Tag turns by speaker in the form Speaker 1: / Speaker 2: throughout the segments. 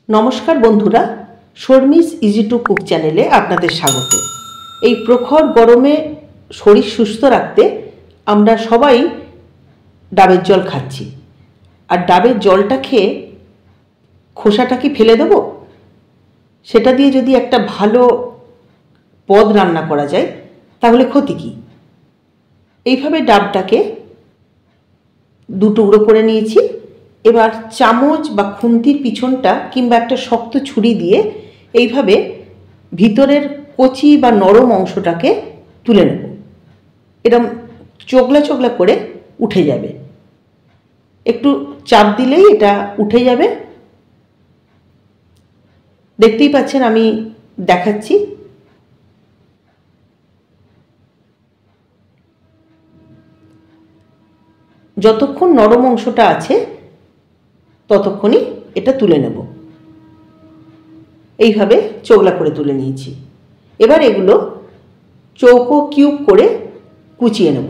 Speaker 1: नमस्कार बंधुरा Sharmi's easy to cook चैनेले आपनादेर स्वागत। এই প্রখর গরমে শরীর সুস্থ রাখতে আমরা সবাই ডাবের জল খাচ্ছি, আর ডাবের জলটা খেয়ে খোসাটা কি ফেলে দেব? সেটা দিয়ে যদি একটা ভালো পদ রান্না করা যায় তাহলে ক্ষতি কি? এইভাবে ডাবটাকে দু টুকরো করে নিয়েছি। এবার চামচ বা খুন্তির পিছনটা কিংবা একটা শক্ত ছুরি দিয়ে এইভাবে ভিতরের কচি বা নরম অংশটাকে তুলে নেব। এরকম চোগলা চোগলা করে উঠে যাবে, একটু চাপ দিলেই এটা উঠে যাবে। দেখতেই পাচ্ছেন আমি দেখাচ্ছি। যতক্ষণ নরম অংশটা আছে ততক্ষণই এটা তুলে নেব। এইভাবে চোগলা করে তুলে নিয়েছি। এবার এগুলো চৌকো কিউব করে কুচিয়ে নেব।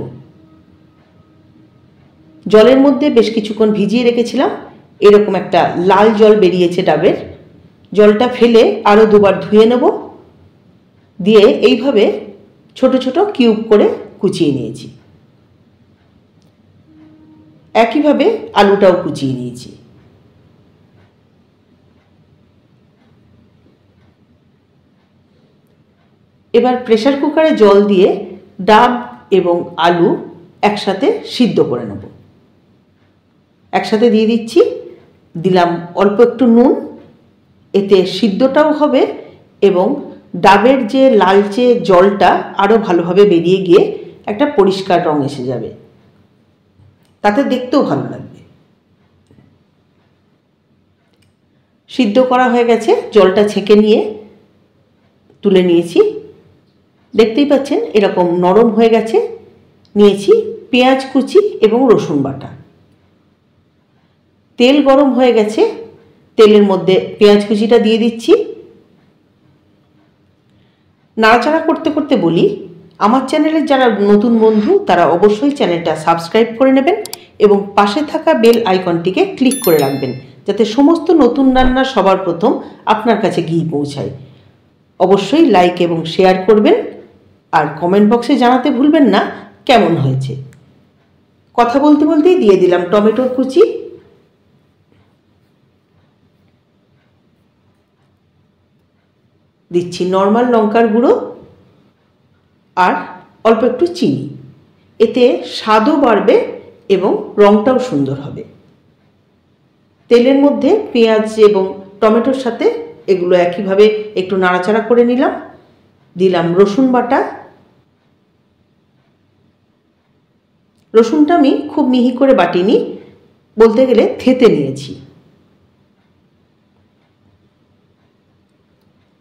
Speaker 1: জলের মধ্যে বেশ কিছুক্ষণ ভিজিয়ে রেখেছিলাম, এরকম একটা লাল জল বেরিয়েছে ডাবের। জলটা ফেলে আরও দুবার ধুয়ে নেব, দিয়ে এইভাবে ছোট ছোট কিউব করে কুচিয়ে নিয়েছি। একইভাবে আলুটাও কুচিয়ে নিয়েছি। এবার প্রেসার কুকারে জল দিয়ে ডাব এবং আলু একসাথে সিদ্ধ করে নেব। একসাথে দিয়ে দিচ্ছি, দিলাম অল্প একটু নুন, এতে সিদ্ধটাও হবে এবং ডাবের যে লালচে জলটা আরও ভালোভাবে বেরিয়ে গিয়ে একটা পরিষ্কার রং এসে যাবে, তাতে দেখতেও ভালো লাগবে। সিদ্ধ করা হয়ে গেছে, জলটা ছেঁকে নিয়ে তুলে নিয়েছি। দেখতেই পাচ্ছেন এরকম নরম হয়ে গেছে। নিয়েছি পেঁয়াজ কুচি এবং রসুন বাটা। তেল গরম হয়ে গেছে, তেলের মধ্যে পেঁয়াজ কুচিটা দিয়ে দিচ্ছি। নাড়াচাড়া করতে করতে বলি, আমার চ্যানেলের যারা নতুন বন্ধু তারা অবশ্যই চ্যানেলটা সাবস্ক্রাইব করে নেবেন এবং পাশে থাকা বেল আইকনটিকে ক্লিক করে রাখবেন, যাতে সমস্ত নতুন রান্না সবার প্রথম আপনার কাছে গিয়ে পৌঁছায়। অবশ্যই লাইক এবং শেয়ার করবেন, আর কমেন্ট বক্সে জানাতে ভুলবেন না কেমন হয়েছে। কথা বলতে বলতেই দিয়ে দিলাম টমেটোর কুচি, দিচ্ছি নর্মাল লঙ্কার গুঁড়ো আর অল্প একটু চিনি। এতে স্বাদও বাড়বে এবং রঙটাও সুন্দর হবে। তেলের মধ্যে পেঁয়াজ এবং টমেটোর সাথে এগুলো একইভাবে একটু নাড়াচাড়া করে নিলাম। দিলাম রসুন বাটা। রসুনটা আমি খুব মিহি করে বাটিনি, বলতে গেলে থেঁতে নিয়েছি।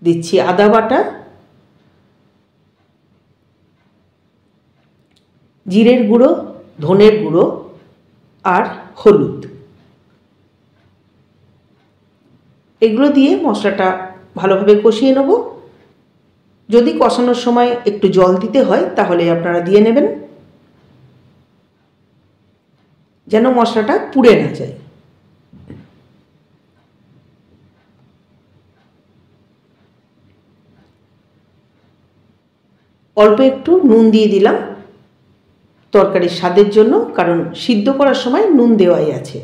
Speaker 1: দিচ্ছি আদা বাটা, জিরের গুঁড়ো, ধনের গুঁড়ো আর হলুদ। এগুলো দিয়ে মশলাটা ভালোভাবে কষিয়ে নেব। যদি কষানোর সময় একটু জল দিতে হয় তাহলে আপনারা দিয়ে নেবেন, যেন মশলাটা পুড়ে না যায়। অল্প একটু নুন দিয়ে দিলাম তরকারির স্বাদের জন্য, কারণ সিদ্ধ করার সময় নুন দেওয়াই আছে।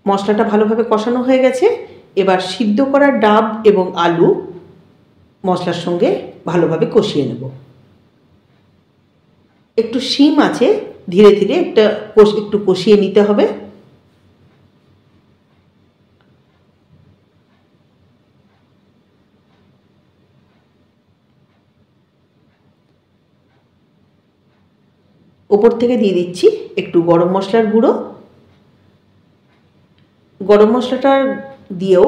Speaker 1: মশলাটা ভালোভাবে কষানো হয়ে গেছে। এবার সিদ্ধ করা ডাব এবং আলু মশলার সঙ্গে ভালোভাবে কষিয়ে নেব। একটু শিম আছে, ধীরে ধীরে একটু কষিয়ে নিতে হবে। ওপর থেকে দিয়ে দিচ্ছি একটু গরম মশলার গুঁড়ো। গরম মশলাটা দিয়েও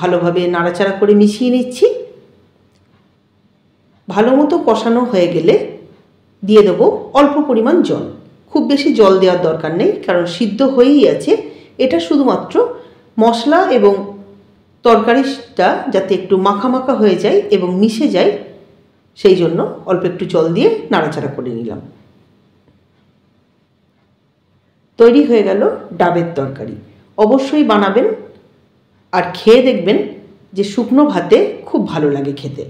Speaker 1: ভালোভাবে নাড়াচাড়া করে মিশিয়ে নিচ্ছি। ভালো মতো কষানো হয়ে গেলে দিয়ে দেবো অল্প পরিমাণ জল। খুব বেশি জল দেওয়ার দরকার নেই, কারণ সিদ্ধ হয়েই আছে। এটা শুধুমাত্র মশলা এবং তরকারিটা যাতে একটু মাখা মাখা হয়ে যায় এবং মিশে যায়, সেই জন্য অল্প একটু জল দিয়ে নাড়াচাড়া করে নিলাম। তৈরি হয়ে গেল ডাবের তরকারি। অবশ্যই বানাবেন আর খেয়ে দেখবেন যে শুকনো ভাতে খুব ভালো লাগে খেতে।